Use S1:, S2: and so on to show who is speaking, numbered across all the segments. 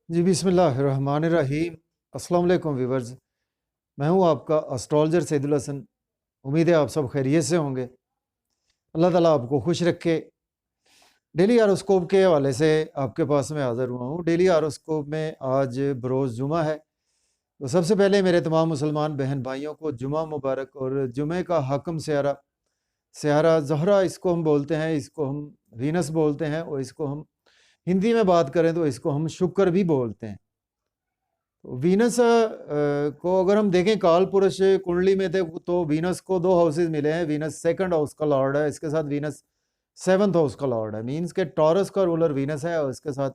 S1: जी बिस्मिल्लाहिर्रहमानिर्रहीम। अस्सलाम वालेकुम व्यूवर्स। मैं हूं आपका एस्ट्रोलॉजर सैदुल हसन। उम्मीद है आप सब खैरियत से होंगे। अल्लाह ताला आपको खुश रखे। डेली हारोस्कोप के हवाले से आपके पास में हाज़िर हुआ हूं। डेली हारोस्कोप में आज बरोज़ जुमा है, तो सबसे पहले मेरे तमाम मुसलमान बहन भाइयों को जुमा मुबारक। और जुमे का हकम स्यारा स्यारा ज़हरा इसको हम बोलते हैं, इसको हम वीनस बोलते हैं, और इसको हम हिंदी में बात करें तो इसको हम शुक्र भी बोलते हैं। वीनस को अगर हम देखें काल पुरुष कुंडली में थे तो वीनस को दो हाउसेज मिले हैं। वीनस सेकंड हाउस का लॉर्ड है, इसके साथ वीनस सेवंथ हाउस का लॉर्ड है। मींस के टॉरस का रूलर वीनस है और इसके साथ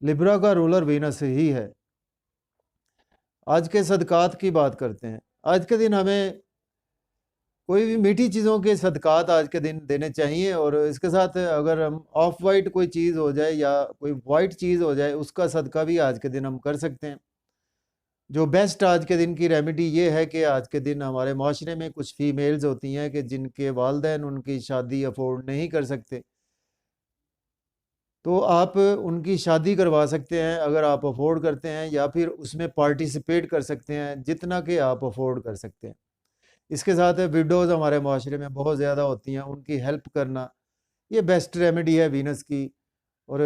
S1: लिब्रा का रूलर वीनस ही है। आज के सदकात की बात करते हैं। आज के दिन हमें कोई भी मीठी चीज़ों के सदकात आज के दिन देने चाहिए, और इसके साथ अगर हम ऑफ वाइट कोई चीज़ हो जाए या कोई वाइट चीज़ हो जाए उसका सदका भी आज के दिन हम कर सकते हैं। जो बेस्ट आज के दिन की रेमेडी ये है कि आज के दिन हमारे माशरे में कुछ फीमेल्स होती हैं कि जिनके वालिदैन उनकी शादी अफोर्ड नहीं कर सकते, तो आप उनकी शादी करवा सकते हैं अगर आप अफोर्ड करते हैं, या फिर उसमें पार्टिसिपेट कर सकते हैं जितना कि आप अफोर्ड कर सकते हैं। इसके साथ विडोज़ हमारे माशरे में बहुत ज़्यादा होती हैं, उनकी हेल्प करना ये बेस्ट रेमेडी है वीनस की। और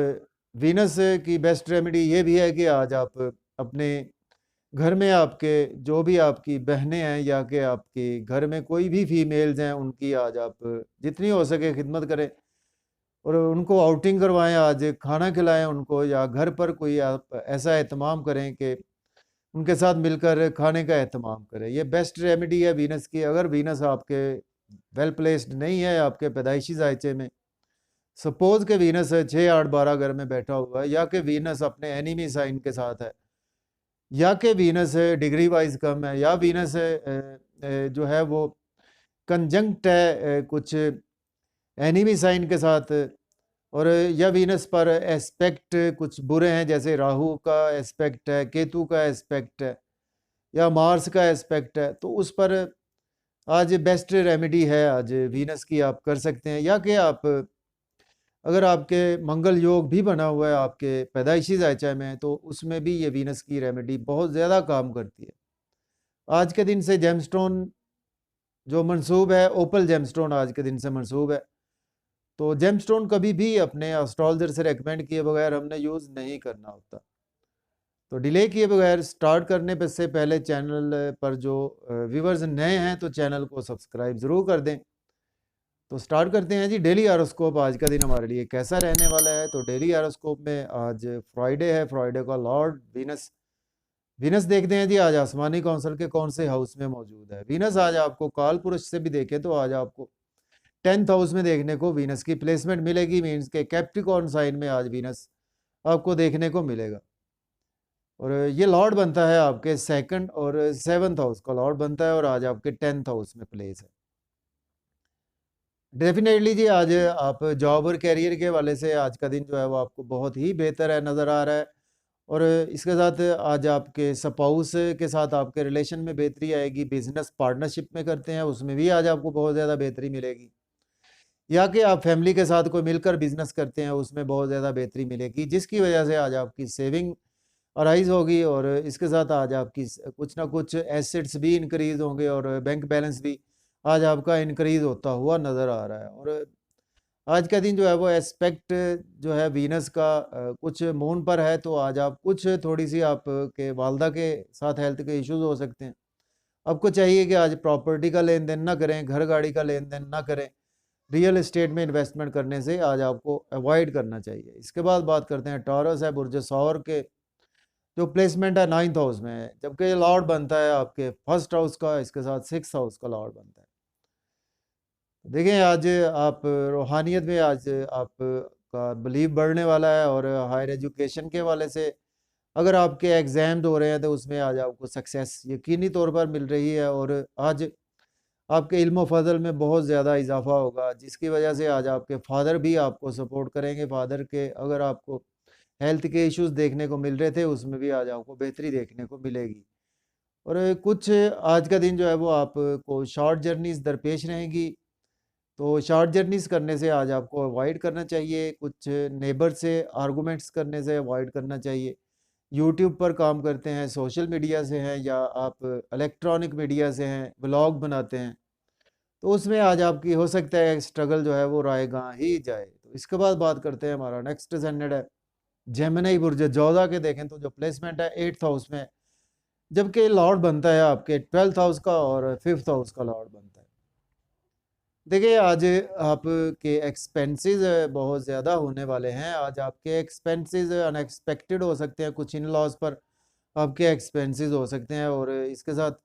S1: वीनस की बेस्ट रेमेडी ये भी है कि आज आप अपने घर में आपके जो भी आपकी बहनें हैं या कि आपके घर में कोई भी फीमेल्स हैं उनकी आज आप जितनी हो सके खिदमत करें और उनको आउटिंग करवाएं, आज खाना खिलाएं उनको, या घर पर कोई आप ऐसा एहतमाम करें कि उनके साथ मिलकर खाने का एहतमाम करें। ये बेस्ट रेमेडी है वीनस की। अगर वीनस आपके वेल प्लेस्ड नहीं है आपके पैदाइशी जायचे में, सपोज के वीनस 6 8 12 घर में बैठा हुआ है, या कि वीनस अपने एनिमी साइन के साथ है, या कि वीनस डिग्री वाइज कम है, या वीनस जो है वो कंजंक्ट है कुछ एनिमी साइन के साथ, और या वीनस पर एस्पेक्ट कुछ बुरे हैं, जैसे राहु का एस्पेक्ट है, केतु का एस्पेक्ट है, या मार्स का एस्पेक्ट है, तो उस पर आज बेस्ट रेमेडी है आज वीनस की आप कर सकते हैं। या कि आप अगर आपके मंगल योग भी बना हुआ है आपके पैदाइशी जायचा में, तो उसमें भी ये वीनस की रेमेडी बहुत ज़्यादा काम करती है। आज के दिन से जेमस्टोन जो मंसूब है, ओपल जेमस्टोन आज के दिन से मंसूब है। तो जेमस्टोन कभी भी अपने एस्ट्रोलॉजर से रेकमेंड किए बगैर हमने यूज़ नहीं करना होता। तो डिले किए बगैर स्टार्ट करने पर से पहले चैनल पर जो व्यूवर्स नए हैं तो चैनल को सब्सक्राइब ज़रूर कर दें। तो स्टार्ट करते हैं जी डेली हारोस्कोप। आज का दिन हमारे लिए कैसा रहने वाला है? तो डेली हारोस्कोप में आज फ्राइडे है, फ्राइडे का लॉर्ड वीनस। वीनस देखते हैं जी आज आसमानी कौंसल के कौन से हाउस में मौजूद है। वीनस आज आपको काल पुरुष से भी देखें तो आज आपको 10th हाउस में देखने को वीनस की प्लेसमेंट मिलेगी। मीन्स के कैप्रिकॉर्न साइन में आज वीनस आपको देखने को मिलेगा, और ये लॉर्ड बनता है आपके सेकंड और 7th हाउस का लॉर्ड बनता है, और आज आपके 10th हाउस में प्लेस है। डेफिनेटली जी आज आप जॉब और कैरियर के हवाले से आज का दिन जो है वो आपको बहुत ही बेहतर है नज़र आ रहा है। और इसके साथ आज आपके स्पाउस के साथ आपके रिलेशन में बेहतरी आएगी। बिजनेस पार्टनरशिप में करते हैं उसमें भी आज आपको बहुत ज़्यादा बेहतरी मिलेगी, या कि आप फैमिली के साथ कोई मिलकर बिजनेस करते हैं उसमें बहुत ज़्यादा बेहतरी मिलेगी, जिसकी वजह से आज आपकी सेविंग अराइज होगी। और इसके साथ आज आपकी कुछ ना कुछ एसेट्स भी इंक्रीज होंगे, और बैंक बैलेंस भी आज आपका इंक्रीज होता हुआ नज़र आ रहा है। और आज का दिन जो है वो एस्पेक्ट जो है वीनस का कुछ मून पर है, तो आज आप कुछ थोड़ी सी आपके वालदा के साथ हेल्थ के इश्यूज हो सकते हैं। आपको चाहिए कि आज प्रॉपर्टी का लेन देन ना करें, घर गाड़ी का लेन देन ना करें, रियल एस्टेट में इन्वेस्टमेंट करने से आज आपको अवॉइड करना चाहिए। इसके बाद बात करते हैं टॉरस है, बुर्ज सौर के जो प्लेसमेंट है 9th हाउस में है, जबकि ये लॉर्ड बनता है आपके फर्स्ट हाउस का, इसके साथ 6th हाउस का लॉर्ड बनता है। देखिए आज आप रूहानियत में आज आप का बिलीव बढ़ने वाला है, और हायर एजुकेशन के हवाले से अगर आपके एग्ज़ाम्स हो रहे हैं तो उसमें आज आपको सक्सेस यकीनी तौर पर मिल रही है। और आज आपके इल्म फ़ज़ल में बहुत ज़्यादा इजाफ़ा होगा, जिसकी वजह से आज आपके फ़ादर भी आपको सपोर्ट करेंगे। फ़ादर के अगर आपको हेल्थ के इश्यूज़ देखने को मिल रहे थे उसमें भी आज आपको बेहतरी देखने को मिलेगी। और कुछ आज का दिन जो है वो आपको शॉर्ट जर्नीज़ दरपेश रहेंगी, तो शॉर्ट जर्नीज़ करने से आज आपको अवॉइड करना चाहिए। कुछ नेबर से आर्गुमेंट्स करने से अवॉइड करना चाहिए, यूट्यूब पर काम करते हैं, सोशल मीडिया से हैं, या आप इलेक्ट्रॉनिक मीडिया से हैं, व्लॉग बनाते हैं, तो उसमें आज आपकी हो सकता है स्ट्रगल जो है वो रायगां ही जाए। तो इसके बाद बात करते हैं, हमारा नेक्स्ट ascendant है जेमिनी बुर्ज जोधा के। देखें तो जो प्लेसमेंट है 8th हाउस में, जबकि लॉर्ड बनता है आपके 12th हाउस का और 5th हाउस का लॉर्ड बनता है। देखिए आज आपके एक्सपेंसेस बहुत ज़्यादा होने वाले हैं। आज आपके एक्सपेंसेस अनएक्सपेक्टेड हो सकते हैं, कुछ इन लॉज पर आपके एक्सपेंसेस हो सकते हैं। और इसके साथ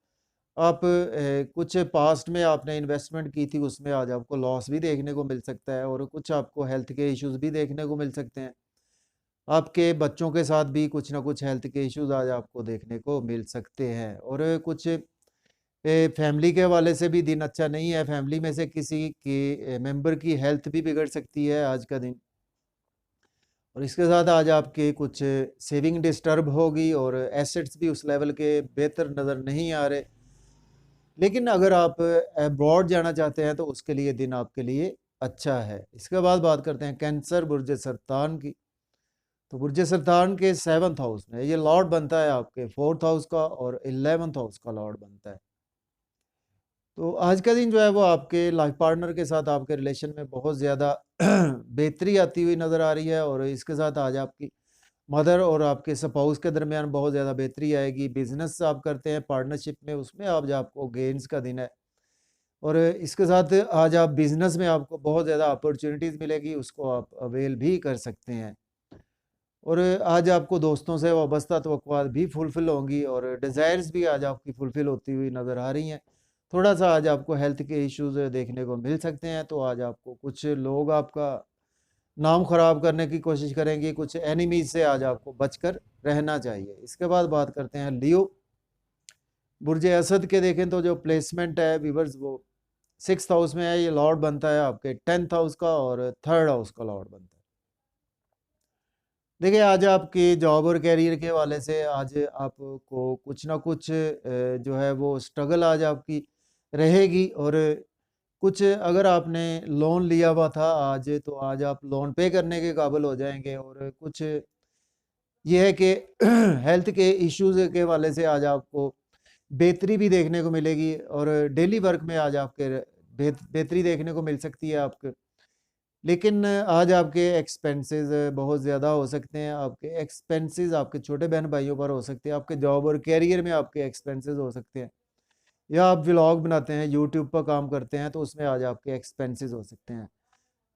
S1: आप कुछ पास्ट में आपने इन्वेस्टमेंट की थी, उसमें आज आपको लॉस भी देखने को मिल सकता है, और कुछ आपको हेल्थ के इश्यूज भी देखने को मिल सकते हैं। आपके बच्चों के साथ भी कुछ ना कुछ हेल्थ के इश्यूज आज आपको देखने को मिल सकते हैं। और कुछ फैमिली के हवाले से भी दिन अच्छा नहीं है। फैमिली में से किसी के मेंबर की हेल्थ भी बिगड़ सकती है आज का दिन। और इसके साथ आज आपके कुछ सेविंग डिस्टर्ब होगी, और एसेट्स भी उस लेवल के बेहतर नज़र नहीं आ रहे। लेकिन अगर आप अब्रॉड जाना चाहते हैं तो उसके लिए दिन आपके लिए अच्छा है। इसके बाद बात करते हैं कैंसर बुर्ज सरतान की। तो बुर्ज सरतान के 7th हाउस में ये लॉर्ड बनता है आपके 4th हाउस का, और 11th हाउस का लॉर्ड बनता है। तो आज का दिन जो है वो आपके लाइफ पार्टनर के साथ आपके रिलेशन में बहुत ज़्यादा बेहतरी आती हुई नज़र आ रही है। और इसके साथ आज आपकी मदर और आपके स्पाउस के दरमियान बहुत ज़्यादा बेहतरी आएगी। बिजनेस आप करते हैं पार्टनरशिप में, उसमें आज आपको गेन्स का दिन है। और इसके साथ आज आप बिजनेस में आपको बहुत ज़्यादा अपॉर्चुनिटीज़ मिलेगी, उसको आप अवेल भी कर सकते हैं। और आज आपको दोस्तों से वाबस्ता तवक्कुआत भी फुलफ़िल होंगी, और डिज़ायर्स भी आज आपकी फुलफ़िल होती हुई नज़र आ रही हैं। थोड़ा-सा आज आपको हेल्थ के इश्यूज़ देखने को मिल सकते हैं, तो आज आपको कुछ लोग आपका नाम ख़राब करने की कोशिश करेंगे, कुछ एनिमीज़ से आज आपको बचकर रहना चाहिए। इसके बाद बात करते हैं लियो बुर्ज असद के। देखें तो जो प्लेसमेंट है व्यूअर्स वो 6th हाउस में है। ये लॉर्ड बनता है आपके 10th हाउस का, और 3rd हाउस का लॉर्ड बनता है। देखिए आज आपकी जॉब और कैरियर के हवाले से आज आपको कुछ ना कुछ जो है वो स्ट्रगल आज आपकी रहेगी। और कुछ अगर आपने लोन लिया हुआ था आज, तो आज आप लोन पे करने के काबिल हो जाएंगे। और कुछ ये है कि हेल्थ के इश्यूज के हवाले से आज आपको बेहतरी भी देखने को मिलेगी, और डेली वर्क में आज आपके बेहतरी देखने को मिल सकती है आपके। लेकिन आज आपके एक्सपेंसेस बहुत ज़्यादा हो सकते हैं। आपके एक्सपेंसेस आपके छोटे बहन भाइयों पर हो सकते हैं, आपके जॉब और कैरियर में आपके एक्सपेंसेस हो सकते हैं, या आप व्लॉग बनाते हैं, यूट्यूब पर काम करते हैं, तो उसमें आज आपके एक्सपेंसेस हो सकते हैं।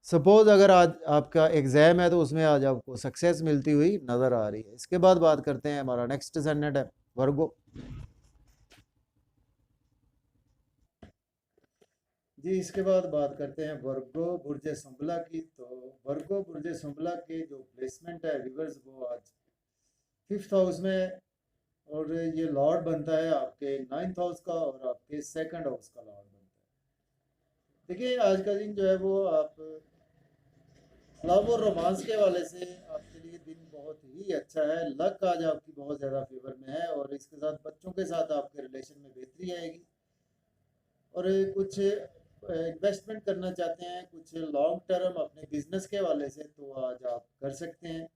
S1: सपोज़ अगर आज आपका एग्ज़ाम है तो उसमें आज आपको सक्सेस मिलती हुई नज़र आ रही है। इसके बाद बात करते हैं, हमारा नेक्स्ट ascendant है वर्गो। जी इसके बाद बात करते हैं वर्गो बुर्ज संबला की। तो वर्गो बुर्ज संबला के जो प्लेसमेंट है रिवर्स वो आज 5th हाउस में, और ये लॉर्ड बनता है आपके 9th हाउस का, और आपके 2nd हाउस का लॉर्ड बनता है। देखिए आज का दिन जो है वो आप लव और रोमांस के वाले से आपके लिए दिन बहुत ही अच्छा है। लक आज आपकी बहुत ज़्यादा फेवर में है, और इसके साथ बच्चों के साथ आपके रिलेशन में बेहतरी आएगी। और कुछ इन्वेस्टमेंट करना चाहते हैं कुछ लॉन्ग टर्म अपने बिजनेस के वाले से, तो आज आप कर सकते हैं।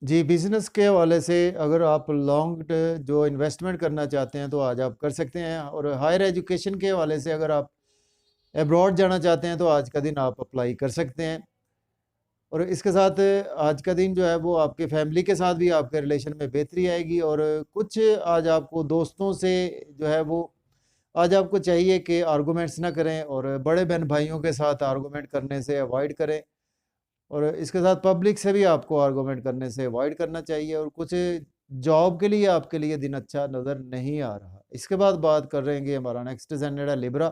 S1: जी बिजनेस के हवाले से अगर आप लॉन्ग जो इन्वेस्टमेंट करना चाहते हैं तो आज आप कर सकते हैं। और हायर एजुकेशन के हवाले से अगर आप अब्रॉड जाना चाहते हैं तो आज का दिन आप अप्लाई कर सकते हैं। और इसके साथ आज का दिन जो है वो आपके फैमिली के साथ भी आपके रिलेशन में बेहतरी आएगी। और कुछ आज आपको दोस्तों से जो है वो आज आपको चाहिए कि आर्गूमेंट्स ना करें, और बड़े बहन भाइयों के साथ आर्गूमेंट करने से अवॉइड करें। और इसके साथ पब्लिक से भी आपको आर्गूमेंट करने से अवॉइड करना चाहिए। और कुछ जॉब के लिए आपके लिए दिन अच्छा नज़र नहीं आ रहा। इसके बाद बात कर रहे हैं हमारा नेक्स्ट ascendant है लिब्रा।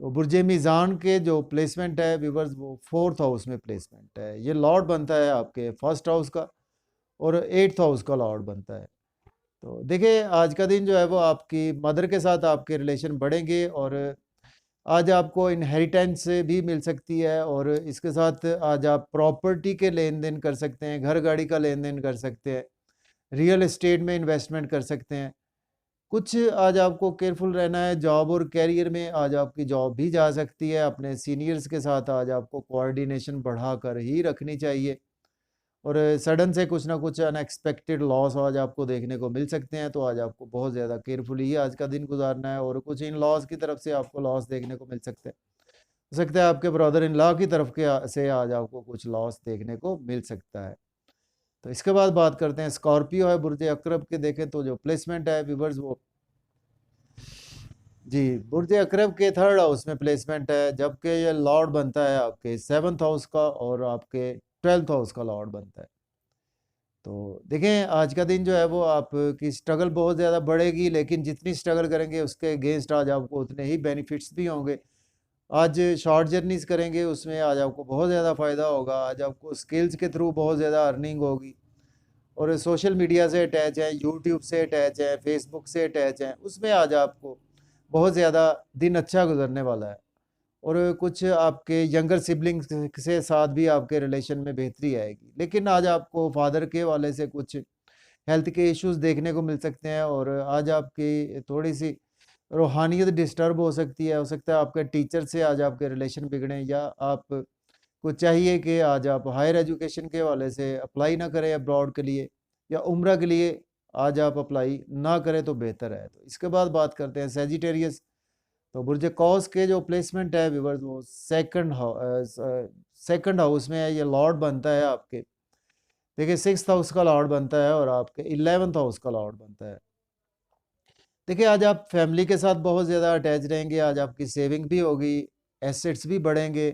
S1: तो बुर्ज मीज़ान के जो प्लेसमेंट है व्यूवर्स वो 4th हाउस में प्लेसमेंट है। ये लॉर्ड बनता है आपके 1st हाउस का, और 8th हाउस का लॉर्ड बनता है। तो देखिए आज का दिन जो है वो आपकी मदर के साथ आपके रिलेशन बढ़ेंगे, और आज आपको इनहेरिटेंस भी मिल सकती है। और इसके साथ आज आप प्रॉपर्टी के लेन देन कर सकते हैं, घर गाड़ी का लेन देन कर सकते हैं, रियल एस्टेट में इन्वेस्टमेंट कर सकते हैं। कुछ आज आपको केयरफुल रहना है जॉब और करियर में। आज आपकी जॉब भी जा सकती है, अपने सीनियर्स के साथ आज आपको कोऑर्डिनेशन बढ़ाकर ही रखनी चाहिए। और सडन से कुछ ना कुछ अनएक्सपेक्टेड लॉस आज आपको देखने को मिल सकते हैं, तो आज आपको बहुत ज़्यादा केयरफुली ही आज का दिन गुजारना है। और कुछ इन लॉस की तरफ से आपको लॉस देखने को मिल सकते हैं। हो सकता है आपके ब्रदर इन लॉ की तरफ के से आज आपको कुछ लॉस देखने को मिल सकता है। तो इसके बाद बात करते हैं स्कॉर्पियो है बुर्ज अकरब के, देखें तो जो प्लेसमेंट है व्यूअर्स वो जी बुर्ज अकरब के थर्ड हाउस में प्लेसमेंट है, जबकि ये लॉर्ड बनता है आपके 7th हाउस का और आपके 12th हाउस का लॉर्ड बनता है। तो देखें आज का दिन जो है वो आपकी स्ट्रगल बहुत ज़्यादा बढ़ेगी, लेकिन जितनी स्ट्रगल करेंगे उसके अगेंस्ट आज आपको उतने ही बेनिफिट्स भी होंगे। आज शॉर्ट जर्नीज़ करेंगे उसमें आज आपको बहुत ज़्यादा फ़ायदा होगा। आज आपको स्किल्स के थ्रू बहुत ज़्यादा अर्निंग होगी। और सोशल मीडिया से अटैच है, यूट्यूब से अटैच है, फेसबुक से अटैच है, उसमें आज आपको बहुत ज़्यादा दिन अच्छा गुजरने वाला है। और कुछ आपके यंगर सिबलिंग्स से साथ भी आपके रिलेशन में बेहतरी आएगी। लेकिन आज आपको फादर के वाले से कुछ हेल्थ के इश्यूज़ देखने को मिल सकते हैं, और आज आपकी थोड़ी-सी रूहानियत डिस्टर्ब हो सकती है। हो सकता है आपके टीचर से आज आपके रिलेशन बिगड़ें, या आपको चाहिए कि आज आप हायर एजुकेशन के हवाले से अप्लाई ना करें अब्रॉड के लिए, या उम्रा के लिए आज आप अप्लाई ना करें तो बेहतर है। तो इसके बाद बात करते हैं सैजिटेरियस। तो बुर्ज कौस के जो प्लेसमेंट है व्यूअर्स वो सेकंड हाउस में है, ये लॉर्ड बनता है आपके। देखिए 6th हाउस का लॉर्ड बनता है और आपके 11th हाउस का लॉर्ड बनता है। देखिए आज आप फैमिली के साथ बहुत ज़्यादा अटैच रहेंगे, आज आपकी सेविंग भी होगी, एसेट्स भी बढ़ेंगे,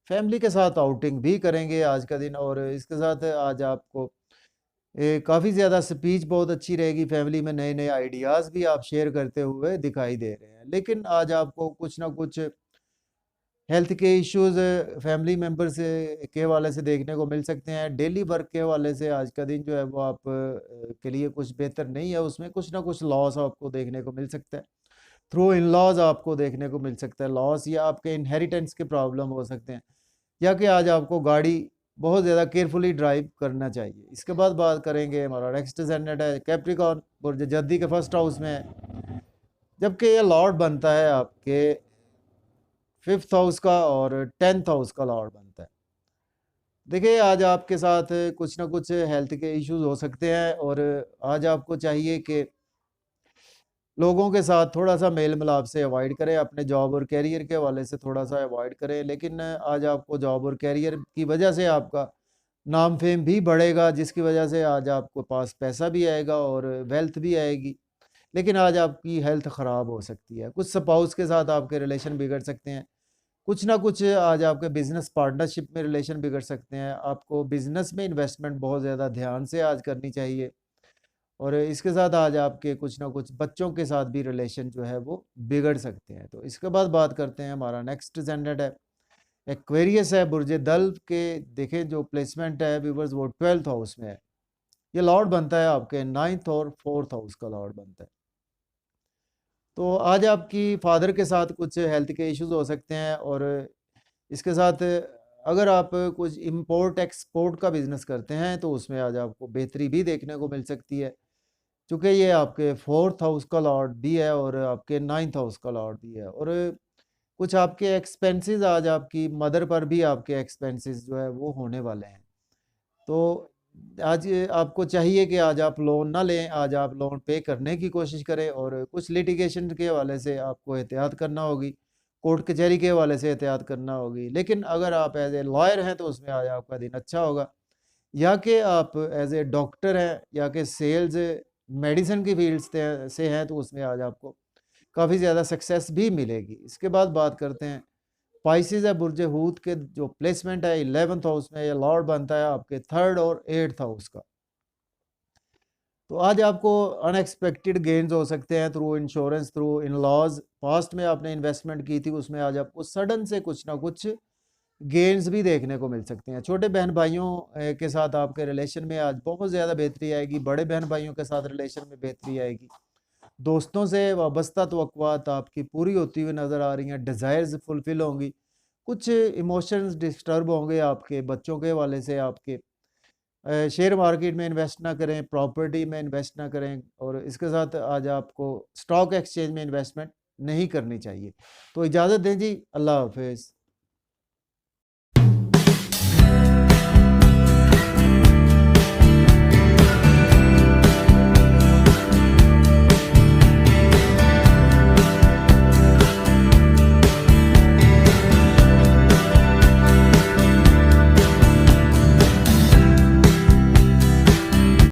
S1: फैमिली के साथ आउटिंग भी करेंगे आज का दिन। और इसके साथ आज आपको काफ़ी ज़्यादा स्पीच बहुत अच्छी रहेगी, फैमिली में नए-नए आइडियाज़ भी आप शेयर करते हुए दिखाई दे रहे हैं। लेकिन आज आपको कुछ ना कुछ हेल्थ के इश्यूज़ फैमिली मेंबर्स के हवाले से देखने को मिल सकते हैं। डेली वर्क के हवाले से आज का दिन जो है वो आप के लिए कुछ बेहतर नहीं है, उसमें कुछ ना कुछ लॉस आपको देखने को मिल सकता है। थ्रू इन-लॉज़ आपको देखने को मिल सकता है लॉस, या आपके इनहेरिटेंस के प्रॉब्लम हो सकते हैं, या कि आज आपको गाड़ी बहुत ज़्यादा केयरफुली ड्राइव करना चाहिए। इसके बाद बात करेंगे, हमारा नेक्स्ट ascendant है कैप्रिकॉर्न, बुर्ज जद्दी के फर्स्ट हाउस में है, जबकि ये लॉर्ड बनता है आपके 5th हाउस का और 10th हाउस का लॉर्ड बनता है। देखिए आज आपके साथ कुछ ना कुछ हेल्थ के इश्यूज हो सकते हैं, और आज आपको चाहिए कि लोगों के साथ थोड़ा-सा मेल-मिलाप से अवॉइड करें, अपने जॉब और करियर के हवाले से थोड़ा-सा अवॉइड करें। लेकिन आज आपको जॉब और करियर की वजह से आपका नाम फेम भी बढ़ेगा, जिसकी वजह से आज आपको पास पैसा भी आएगा और वेल्थ भी आएगी। लेकिन आज आपकी हेल्थ ख़राब हो सकती है, कुछ स्पाउस के साथ आपके रिलेशन बिगड़ सकते हैं, कुछ ना कुछ आज आपके बिज़नेस पार्टनरशिप में रिलेशन बिगड़ सकते हैं। आपको बिज़नेस में इन्वेस्टमेंट बहुत ज़्यादा ध्यान से आज करनी चाहिए। और इसके साथ आज आपके कुछ ना कुछ बच्चों के साथ भी रिलेशन जो है वो बिगड़ सकते हैं। तो इसके बाद बात करते हैं, हमारा नेक्स्ट ज़ेंडेड है एक्वेरियस है, बुर्ज दल्व के। देखें जो प्लेसमेंट है व्यूअर्स वो 12th हाउस में है, ये लॉर्ड बनता है आपके 9th और 4th हाउस का लॉर्ड बनता है। तो आज आपकी फादर के साथ कुछ हेल्थ के इश्यूज हो सकते हैं, और इसके साथ अगर आप कुछ इंपोर्ट एक्सपोर्ट का बिजनेस करते हैं तो उसमें आज आपको बेहतरी भी देखने को मिल सकती है, क्योंकि ये आपके 4th हाउस का लॉर्ड भी है और आपके 9th हाउस का लॉर्ड भी है। और कुछ आपके एक्सपेंसेस आज आपकी मदर पर भी आपके एक्सपेंसेस जो है वो होने वाले हैं। तो आज आपको चाहिए कि आज आप लोन ना लें, आज आप लोन पे करने की कोशिश करें, और कुछ लिटिगेशन के हवाले से आपको एहतियात करना होगी, कोर्ट कचहरी के हवाले से एहतियात करना होगी। लेकिन अगर आप एज ए लॉयर हैं तो उसमें आज आपका दिन अच्छा होगा, या कि आप एज ए डॉक्टर हैं, या कि सेल्स मेडिसिन की फील्ड से हैं तो उसमें आज आपको काफ़ी ज़्यादा सक्सेस भी मिलेगी। इसके बाद बात करते हैं स्पाइसेस है, बुर्ज हूत के जो प्लेसमेंट है 11th हाउस में, ये लॉर्ड बनता है आपके 3rd और 8th हाउस का। तो आज आपको अनएक्सपेक्टेड गेन्स हो सकते हैं through insurance, through in laws. Past में आपने इन्वेस्टमेंट की थी उसमें आज आपको सडन से कुछ ना कुछ गेन्स भी देखने को मिल सकते हैं। छोटे बहन भाइयों के साथ आपके रिलेशन में आज बहुत ज़्यादा बेहतरी आएगी, बड़े बहन भाइयों के साथ रिलेशन में बेहतरी आएगी, दोस्तों से वाबस्ता तवक्कुआत आपकी पूरी होती हुई नज़र आ रही हैं, डिज़ायर्स फुलफ़िल होंगी, कुछ इमोशंस डिस्टर्ब होंगे आपके बच्चों के हवाले से आपके। शेयर मार्केट में इन्वेस्ट ना करें, प्रॉपर्टी में इन्वेस्ट ना करें, और इसके साथ आज आपको स्टॉक एक्सचेंज में इन्वेस्टमेंट नहीं करनी चाहिए। तो इजाज़त दें जी, अल्लाह हाफ़िज़।